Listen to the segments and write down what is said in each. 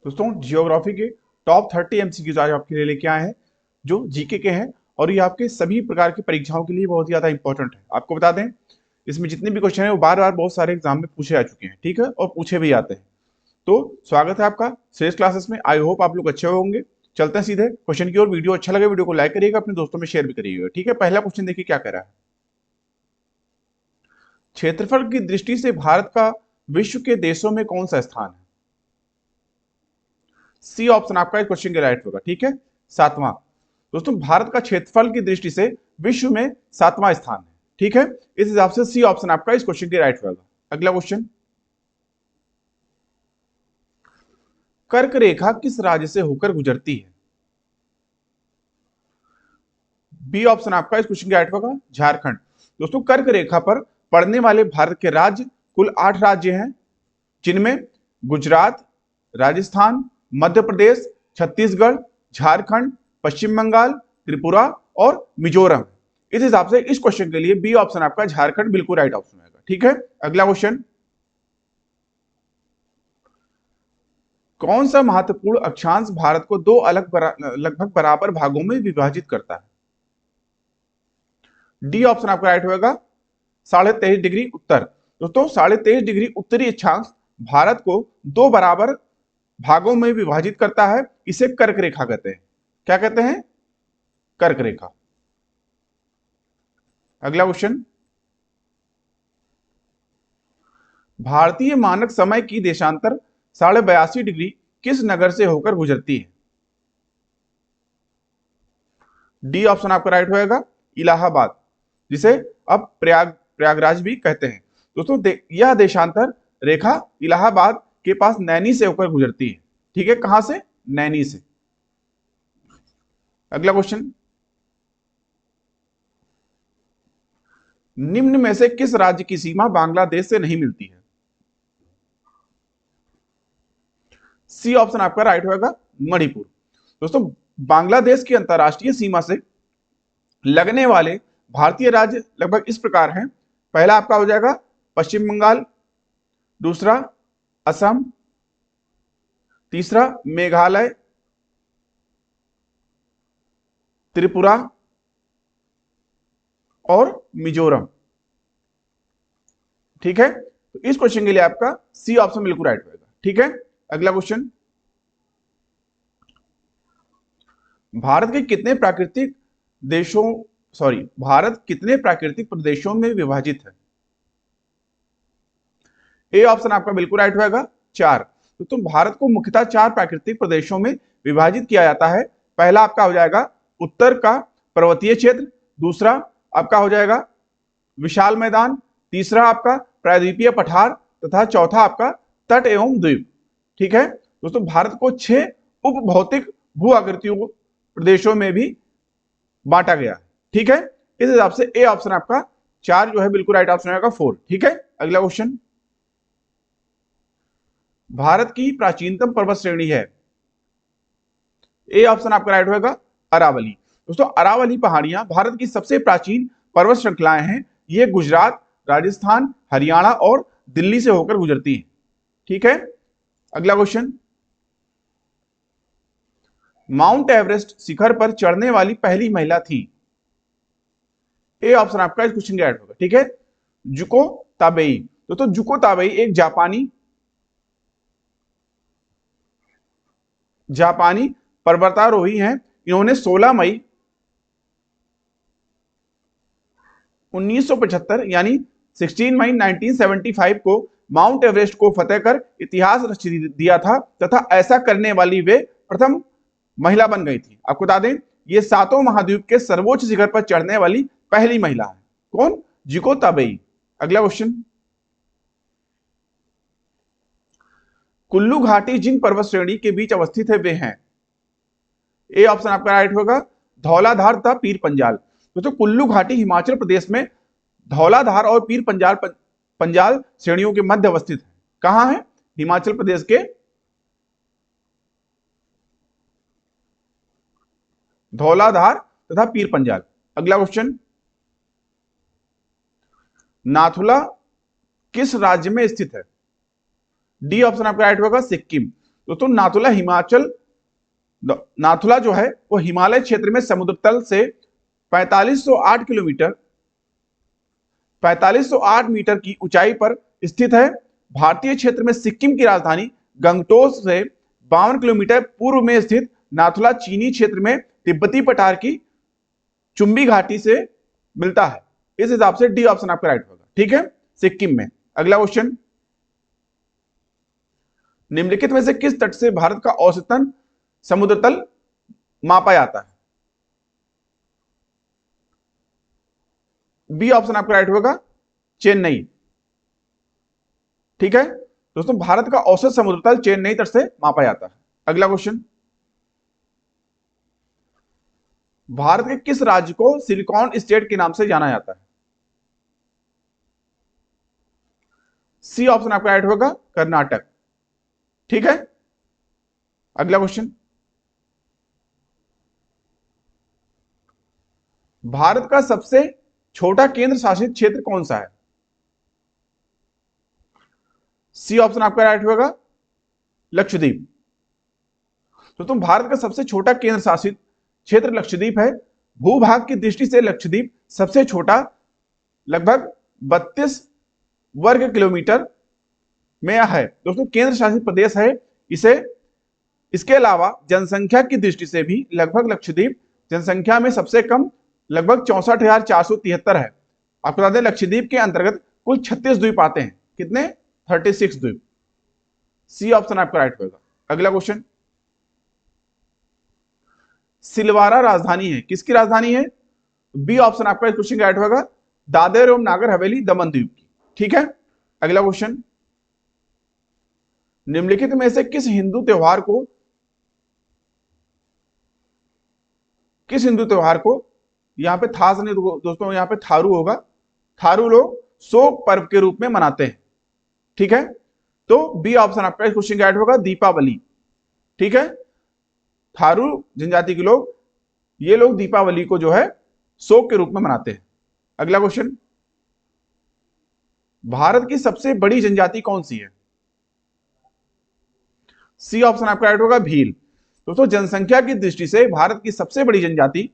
दोस्तों जियोग्राफी के top 30 MCQs आज आपके लिए लेके आए हैं जो जीके के हैं और ये आपके सभी प्रकार की परीक्षाओं के लिए बहुत ज्यादा इंपॉर्टेंट है। आपको बता दें इसमें जितने भी क्वेश्चन है वो बार बार बहुत सारे एग्जाम में पूछे जा चुके हैं, ठीक है, और पूछे भी जाते हैं। तो स्वागत है आपका श्रेष्ठ क्लासेस में। आई होप आप लोग अच्छे होंगे। चलते हैं सीधे क्वेश्चन की ओर। वीडियो अच्छा लगे वीडियो को लाइक करिएगा, अपने दोस्तों में शेयर भी करिएगा, ठीक है। पहला क्वेश्चन देखिए क्या कह रहा है। क्षेत्रफल की दृष्टि से भारत का विश्व के देशों में कौन सा स्थान है? सी ऑप्शन आपका इस क्वेश्चन के राइट होगा, ठीक है, सातवां। दोस्तों भारत का क्षेत्रफल की दृष्टि से विश्व में सातवां स्थान है, ठीक है। इस हिसाब से सी ऑप्शन आपका इस क्वेश्चन के राइट होगा। अगला क्वेश्चन, कर्क रेखा किस राज्य से होकर गुजरती है? बी ऑप्शन आपका इस क्वेश्चन के राइट होगा, झारखंड। दोस्तों कर्क रेखा पर पड़ने वाले भारत के राज्य कुल 8 राज्य हैं, जिनमें गुजरात, राजस्थान, मध्य प्रदेश, छत्तीसगढ़, झारखंड, पश्चिम बंगाल, त्रिपुरा और मिजोरम। इस हिसाब से इस क्वेश्चन के लिए बी ऑप्शन आपका झारखंड बिल्कुल राइट ऑप्शन आएगा, ठीक है। अगला क्वेश्चन, कौन सा महत्वपूर्ण अक्षांश भारत को दो अलग लगभग बराबर भागों में विभाजित करता है? डी ऑप्शन आपका राइट होगा, 23.5 डिग्री उत्तर। दोस्तों 23.5 डिग्री उत्तरी अक्षांश भारत को दो बराबर भागों में विभाजित करता है। इसे कर्क रेखा कहते हैं। क्या कहते हैं? कर्क रेखा। अगला क्वेश्चन, भारतीय मानक समय की देशांतर 82.5 डिग्री किस नगर से होकर गुजरती है? डी ऑप्शन आपका राइट होगा, इलाहाबाद, जिसे अब प्रयागराज भी कहते हैं। दोस्तों यह देशांतर रेखा इलाहाबाद के पास नैनी से होकर गुजरती है, ठीक है। कहां से? नैनी से। अगला क्वेश्चन, निम्न में से किस राज्य की सीमा बांग्लादेश से नहीं मिलती है? सी ऑप्शन आपका राइट होगा, मणिपुर। दोस्तों बांग्लादेश की अंतरराष्ट्रीय सीमा से लगने वाले भारतीय राज्य लगभग इस प्रकार हैं। पहला आपका हो जाएगा पश्चिम बंगाल, दूसरा असम, तीसरा मेघालय, त्रिपुरा और मिजोरम, ठीक है। तो इस क्वेश्चन के लिए आपका सी ऑप्शन बिल्कुल राइट होगा, ठीक है। अगला क्वेश्चन, भारत के कितने प्राकृतिक देशों भारत कितने प्राकृतिक प्रदेशों में विभाजित है? ए ऑप्शन आपका बिल्कुल राइट होगा, 4। तो भारत को मुख्यतः 4 प्राकृतिक प्रदेशों में विभाजित किया जाता है। पहला आपका हो जाएगा उत्तर का पर्वतीय क्षेत्र, दूसरा आपका हो जाएगा विशाल मैदान, तीसरा आपका प्रायद्वीपीय पठार तथा चौथा आपका तट एवं द्वीप, ठीक है। दोस्तों भारत को 6 उप भौतिक भू आकृतियों प्रदेशों में भी बांटा गया, ठीक है। इस हिसाब से ए ऑप्शन आपका 4 जो है बिल्कुल राइट ऑप्शन आएगा, 4, ठीक है। अगला क्वेश्चन, भारत की प्राचीनतम पर्वत श्रेणी है? ए ऑप्शन आपका राइट होगा, अरावली। दोस्तों अरावली पहाड़ियां भारत की सबसे प्राचीन पर्वत श्रृंखलाएं हैं। ये गुजरात, राजस्थान, हरियाणा और दिल्ली से होकर गुजरती हैं, ठीक है। अगला क्वेश्चन, माउंट एवरेस्ट शिखर पर चढ़ने वाली पहली महिला थी? ए ऑप्शन आपका इस क्वेश्चन का राइट होगा, ठीक है, जुको ताबेई। दोस्तों जुको ताबेई एक जापानी पर्वतारोही हैं। इन्होंने 16 मई 1975 यानी 16 मई 1975 को माउंट एवरेस्ट को फतेह कर इतिहास रच दिया था तथा ऐसा करने वाली वे प्रथम महिला बन गई थी। आपको बता दें ये 7 महाद्वीप के सर्वोच्च शिखर पर चढ़ने वाली पहली महिला है। कौन? जुको ताबेई। अगला क्वेश्चन, कुल्लू घाटी जिन पर्वत श्रेणी के बीच अवस्थित है वे हैं? ए ऑप्शन आपका राइट होगा, धौलाधार तथा पीर पंजाल। दोस्तों कुल्लू घाटी हिमाचल प्रदेश में धौलाधार और पीर पंजाल श्रेणियों के मध्य अवस्थित है। कहां है? हिमाचल प्रदेश के धौलाधार तथा पीर पंजाल। अगला क्वेश्चन, नाथुला किस राज्य में स्थित है? डी ऑप्शन आपका राइट होगा, सिक्किम। दोस्तों नाथुला जो है वो हिमालय क्षेत्र में समुद्र तल से 4508 किलोमीटर 4508 मीटर की ऊंचाई पर स्थित है। भारतीय क्षेत्र में सिक्किम की राजधानी गंगटोक से 52 किलोमीटर पूर्व में स्थित नाथुला चीनी क्षेत्र में तिब्बती पठार की चुंबी घाटी से मिलता है। इस हिसाब से डी ऑप्शन आपका राइट होगा। ठीक है, सिक्किम में। अगला क्वेश्चन, निम्नलिखित में से किस तट से भारत का औसतन समुद्र तल मापा जाता है? बी ऑप्शन आपका राइट होगा, चेन्नई। ठीक है दोस्तों, भारत का औसत समुद्र तल चेन्नई तट से मापा जाता है। अगला क्वेश्चन, भारत के किस राज्य को सिलिकॉन स्टेट के नाम से जाना जाता है? सी ऑप्शन आपका राइट होगा, कर्नाटक। ठीक है, अगला क्वेश्चन, भारत का सबसे छोटा केंद्र शासित क्षेत्र कौन सा है? सी ऑप्शन आपका राइट होगा, लक्षद्वीप। तो तुम भारत का सबसे छोटा केंद्र शासित क्षेत्र लक्षद्वीप है। भूभाग की दृष्टि से लक्षद्वीप सबसे छोटा, लगभग 32 वर्ग किलोमीटर में है। दोस्तों केंद्र शासित प्रदेश है इसके अलावा जनसंख्या की दृष्टि से भी लगभग लक्षद्वीप जनसंख्या में सबसे कम, लगभग 64,473 है। आपको बता दें लक्षद्वीप के अंतर्गत कुल 36 द्वीप आते हैं। कितने? 36 द्वीप। सी ऑप्शन आपका राइट होगा। अगला क्वेश्चन, सिलवारा राजधानी है, किसकी राजधानी है? बी ऑप्शन आपका इस क्वेश्चन का राइट होगा, दादर एवं नागर हवेली दमन द्वीप की। ठीक है, अगला क्वेश्चन, निम्नलिखित में से किस हिंदू त्योहार को यहां पे थास नहीं दोस्तों, यहां पे थारू होगा, थारू लोग शोक पर्व के रूप में मनाते हैं। ठीक है, तो बी ऑप्शन आपका इस क्वेश्चन का राइट होगा, दीपावली। ठीक है, थारू जनजाति के लोग, ये लोग दीपावली को जो है शोक के रूप में मनाते हैं। अगला क्वेश्चन, भारत की सबसे बड़ी जनजाति कौन सी है? सी ऑप्शन आपका राइट होगा, भील। दोस्तों जनसंख्या की दृष्टि से भारत की सबसे बड़ी जनजाति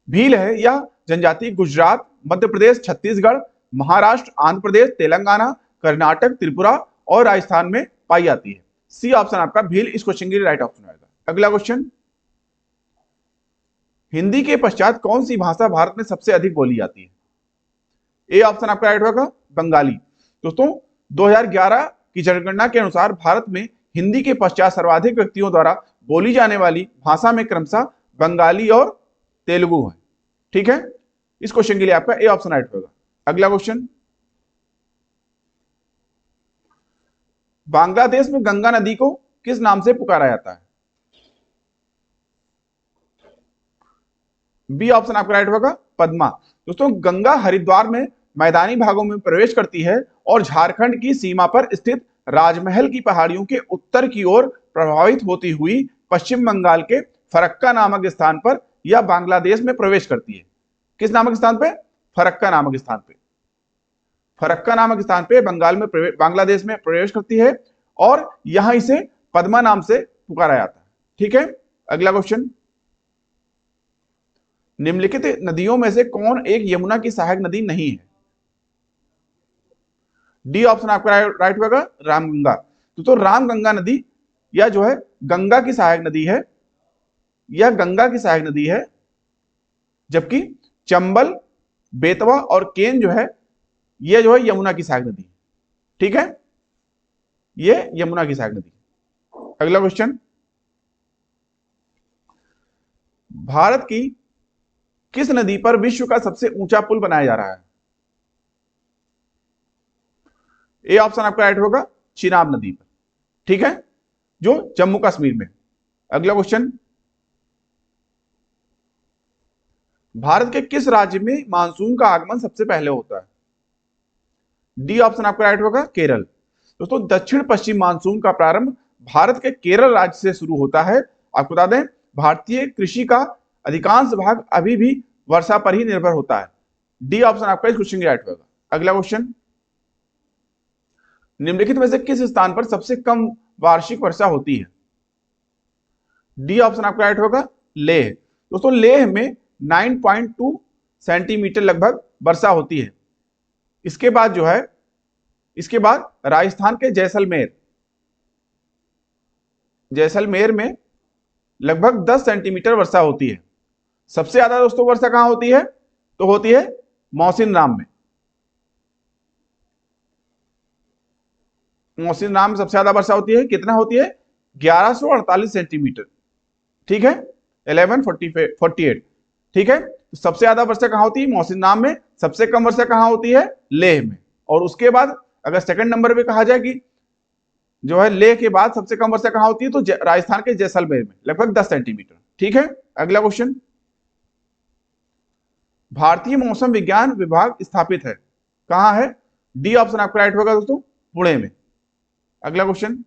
भील है। यह जनजाति गुजरात, मध्य प्रदेश, छत्तीसगढ़, महाराष्ट्र, आंध्र प्रदेश, तेलंगाना, कर्नाटक, त्रिपुरा और राजस्थान में पाई जाती है। सी ऑप्शन आपका भील इस क्वेश्चन के लिए राइट ऑप्शन आएगा। अगला क्वेश्चन, हिंदी के पश्चात कौन सी भाषा भारत में सबसे अधिक बोली जाती है? ए ऑप्शन आपका राइट होगा, बंगाली। दोस्तों 2011 की जनगणना के अनुसार भारत में हिंदी के पश्चात सर्वाधिक व्यक्तियों द्वारा बोली जाने वाली भाषा में क्रमशः बंगाली और तेलुगु है। ठीक है, इस क्वेश्चन के लिए आपका ए ऑप्शन राइट होगा। अगला क्वेश्चन, बांग्लादेश में गंगा नदी को किस नाम से पुकारा जाता है? बी ऑप्शन आपका राइट होगा, पद्मा। दोस्तों गंगा हरिद्वार में मैदानी भागों में प्रवेश करती है और झारखंड की सीमा पर स्थित राजमहल की पहाड़ियों के उत्तर की ओर प्रभावित होती हुई पश्चिम बंगाल के फरक्का नामक स्थान पर यह बांग्लादेश में प्रवेश करती है। किस नामक स्थान पे? फरक्का नामक स्थान पे। फरक्का नामक स्थान पे बांग्लादेश में प्रवेश करती है और यहां इसे पद्मा नाम से पुकारा जाता है। ठीक है, अगला क्वेश्चन, निम्नलिखित नदियों में से कौन एक यमुना की सहायक नदी नहीं है? डी ऑप्शन आपका राइट होगा, रामगंगा। तो रामगंगा नदी यह जो है गंगा की सहायक नदी है, यह गंगा की सहायक नदी है, जबकि चंबल, बेतवा और केन जो है यह जो है यमुना की सहायक नदी। ठीक है, यह यमुना की सहायक नदी। अगला क्वेश्चन, भारत की किस नदी पर विश्व का सबसे ऊंचा पुल बनाया जा रहा है? ए ऑप्शन आपका राइट होगा, चिनाब नदी पर। ठीक है, जो जम्मू कश्मीर में। अगला क्वेश्चन, भारत के किस राज्य में मानसून का आगमन सबसे पहले होता है? डी ऑप्शन आपका राइट होगा, केरल। दोस्तों दक्षिण पश्चिम मानसून का प्रारंभ भारत के केरल राज्य से शुरू होता है। आपको बता दें भारतीय कृषि का अधिकांश भाग अभी भी वर्षा पर ही निर्भर होता है। डी ऑप्शन आपका इस क्वेश्चन की राइट होगा। अगला क्वेश्चन, निम्नलिखित में से किस स्थान पर सबसे कम वार्षिक वर्षा होती है? डी ऑप्शन आपका राइट होगा, लेह। दोस्तों लेह में 9.2 सेंटीमीटर लगभग वर्षा होती है। इसके बाद जो है, इसके बाद राजस्थान के जैसलमेर में लगभग 10 सेंटीमीटर वर्षा होती है। सबसे ज्यादा दोस्तों वर्षा कहां होती है? तो होती है मौसिनराम में। मौसिनराम में सबसे ज्यादा वर्षा होती है। कितना होती है? 1148 सेंटीमीटर। ठीक है, 1148। ठीक है, तो सबसे ज्यादा वर्षा कहां होती है? मौसिनराम में। सबसे कम वर्षा कहां होती है? लेह में। और उसके बाद अगर सेकंड नंबर पे कहा जाए कि जो है लेह के बाद सबसे कम वर्षा कहां होती है, तो राजस्थान के जैसलमेर में लगभग 10 सेंटीमीटर। ठीक है, अगला क्वेश्चन, भारतीय मौसम विज्ञान विभाग स्थापित है कहां है? डी ऑप्शन आपका राइट होगा दोस्तों, पुणे में। अगला क्वेश्चन,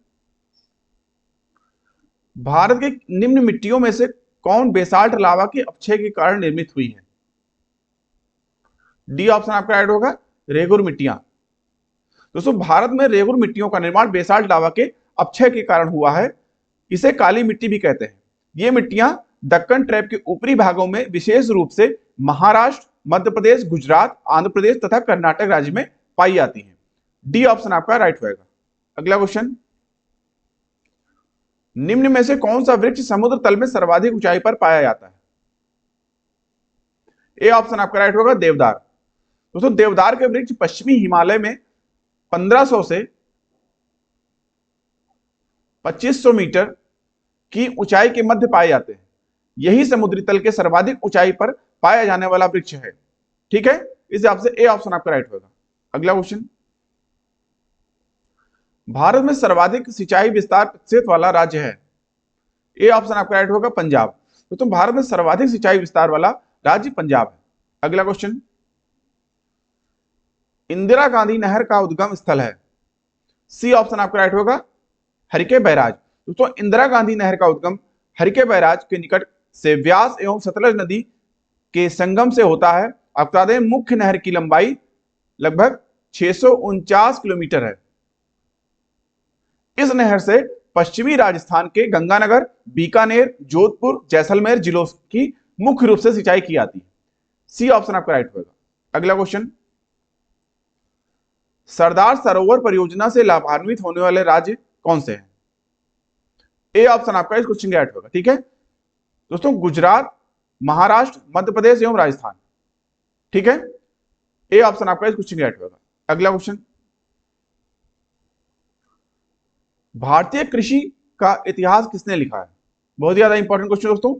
भारत के निम्न मिट्टियों में से कौन बेसाल्ट लावा के अपक्षय के कारण निर्मित हुई है? डी ऑप्शन आपका राइट होगा, रेगुर मिट्टियां। दोस्तों भारत में रेगुर मिट्टियों का निर्माण बेसाल्ट लावा के अपक्षय के कारण हुआ है। इसे काली मिट्टी भी कहते हैं। ये मिट्टियां दक्कन ट्रैप के ऊपरी भागों में विशेष रूप से महाराष्ट्र, मध्य प्रदेश, गुजरात, आंध्र प्रदेश तथा कर्नाटक राज्य में पाई जाती हैं। डी ऑप्शन आपका राइट होगा। अगला क्वेश्चन, निम्न में से कौन सा वृक्ष समुद्र तल में सर्वाधिक ऊंचाई पर पाया जाता है? ए ऑप्शन आपका राइट होगा, देवदार। दोस्तों देवदार के वृक्ष पश्चिमी हिमालय में 1500 से 2500 मीटर की ऊंचाई के मध्य पाए जाते हैं। यही समुद्री तल के सर्वाधिक ऊंचाई पर पाया जाने वाला वृक्ष है। ठीक है, इस हिसाब से ए ऑप्शन आपका राइट होगा। अगला क्वेश्चन, भारत में सर्वाधिक सिंचाई विस्तार प्रतिशत वाला राज्य है? ए ऑप्शन आपका राइट होगा, पंजाब। तो भारत में सर्वाधिक सिंचाई विस्तार वाला राज्य पंजाब है। अगला क्वेश्चन, इंदिरा गांधी नहर का उद्गम स्थल है? सी ऑप्शन आपका राइट होगा, हरिके बैराज। दोस्तों इंदिरा गांधी नहर का उद्गम हरिके बैराज के निकट से व्यास एवं सतलज नदी के संगम से होता है। आपको बता दें मुख्य नहर की लंबाई लगभग 649 किलोमीटर है। इस नहर से पश्चिमी राजस्थान के गंगानगर, बीकानेर, जोधपुर, जैसलमेर जिलों की मुख्य रूप से सिंचाई की जाती है। सी ऑप्शन आपका राइट होगा। अगला क्वेश्चन, सरदार सरोवर परियोजना से लाभान्वित होने वाले राज्य कौन से हैं? ए ऑप्शन आपका इस क्वेश्चन का राइट होगा। ठीक है दोस्तों, गुजरात, महाराष्ट्र, मध्य प्रदेश एवं राजस्थान। ठीक है, ए ऑप्शन आपका इस क्वेश्चन का राइट होगा। अगला क्वेश्चन, भारतीय कृषि का इतिहास किसने लिखा है? बहुत ज्यादा इंपॉर्टेंट क्वेश्चन दोस्तों।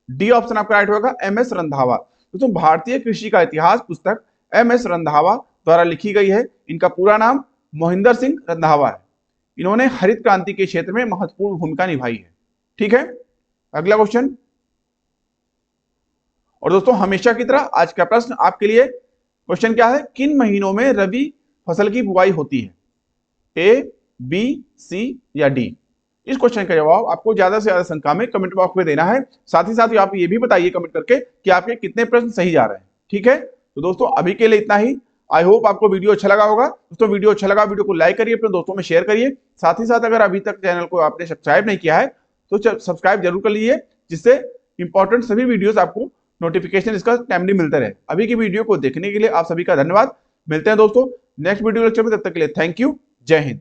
डी ऑप्शन आपका राइट होगा, एम एस रंधावा। दोस्तों भारतीय कृषि का इतिहास पुस्तक एम एस रंधावा द्वारा लिखी गई है। इनका पूरा नाम मोहिंदर सिंह रंधावा है। इन्होंने हरित क्रांति के क्षेत्र में महत्वपूर्ण भूमिका निभाई है। ठीक है, अगला क्वेश्चन, और दोस्तों हमेशा की तरह आज का प्रश्न आपके लिए क्वेश्चन क्या है? किन महीनों में रबी फसल की बुआई होती है? ए, बी, सी या डी? इस क्वेश्चन का जवाब आपको ज्यादा से ज्यादा संख्या में कमेंट बॉक्स में देना है। साथ ही साथ आप ये भी बताइए कमेंट करके कि आपके कितने प्रश्न सही जा रहे हैं। ठीक है, तो दोस्तों अभी के लिए इतना ही। आई होप आपको वीडियो अच्छा लगा होगा। दोस्तों वीडियो अच्छा लगा, वीडियो को लाइक करिए, अपने दोस्तों में शेयर करिए। साथ ही साथ अगर अभी तक चैनल को आपने सब्सक्राइब नहीं किया है तो सब्सक्राइब जरूर कर लीजिए, जिससे इंपॉर्टेंट सभी वीडियोस आपको नोटिफिकेशन इसका टाइमली मिलता रहे। अभी की वीडियो को देखने के लिए आप सभी का धन्यवाद। मिलते हैं दोस्तों नेक्स्ट वीडियो लेक्चर में, तब तक के लिए थैंक यू। जय हिंद।